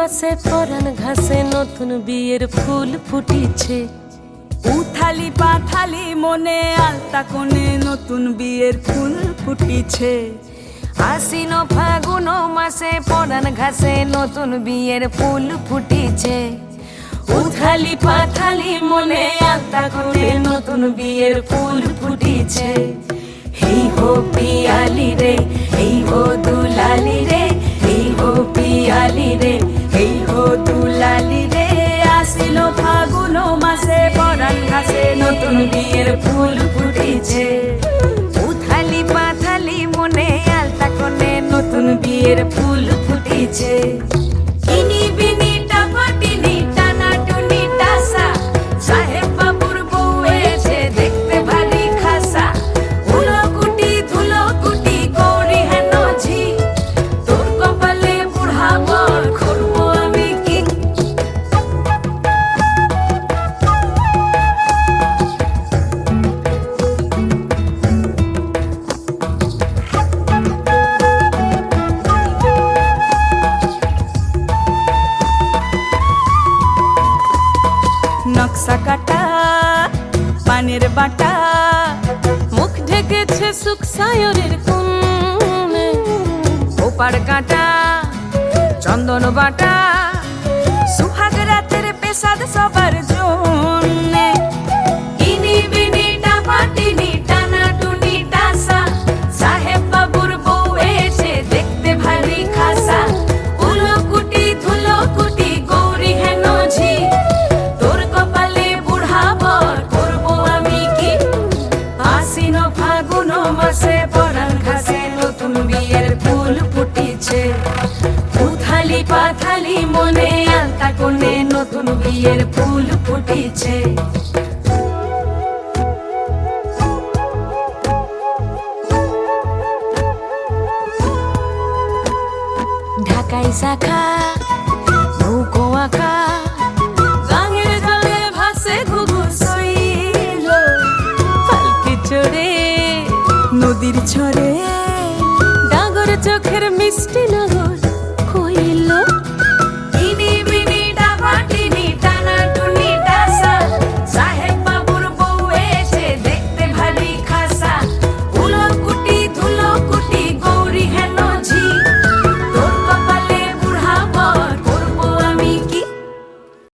মাসে পরাণ ঘাসে নতুন বিয়ের ফুল ফুটিছে। উথালি পাথালি মনে আলতা কোণে নতুন বিয়ের ফুল ফুটিছে। আশ্বিন ফাগুন মাসে পরাণ ঘাসে নতুন বিয়ের ফুল ফুটিছে। উথালি পাথালি মনে আলতা কোণে নতুন বিয়ের ফুল ফুটিছে। এই হো পিয়ালি রে, এই হো দুলালি রে, এই হো পিয়ালি রে, এই হো দুলালি রে। আশ্বিন ফাগুন মাসে পরাণ ঘাসে নতুন বিয়ের ফুল ফুটিছে। উথালি পাথালি মনে আলতা কোণে নতুন বিয়ের ফুল ফুটিছে। ইনি বিনি টাপাটিনি টানা টুনি টাসা, সাহেব বাবুর বউ এসে দেখতে ভারী খাসা। উলকুটি ধুলকুটি গৌরী হেন ঝি, তোর কপালে বুড়া বর করবো আমি কি। নকশা কাটা পানের বাটা, মুখ ঢেকেছে সুখ সায়রের কোণে। ওপার কাটা চন্দন বাটা, সুহাগ রাতের পেশাদ সবার জন্যে। ইনি বিনি টাপাটিনি টানা টুনি টাসা, সাহেব বাবুর বউ এসে দেখতে ভারী খাসা। উলকুটি ধুলকুটি গৌরী হেন ঝি, তোর কপালে বুড়া বর করবো আমি কি। আশ্বিন ফাগুন মাসে পরাণ ঘাসে নতুন বিয়ের ফুল ফুটিছে। উথালি পাথালি মনে আলতা কোণে নতুন বিয়ের ফুল ফুটিছে। ঢাকাই শাখা নৌকো আঁকা, গাঙের জলে ভাসে ঘুঘু শৈল। পালকি চড়ে নদীর ছড়ে ডাগর চোখের মিষ্টি নগর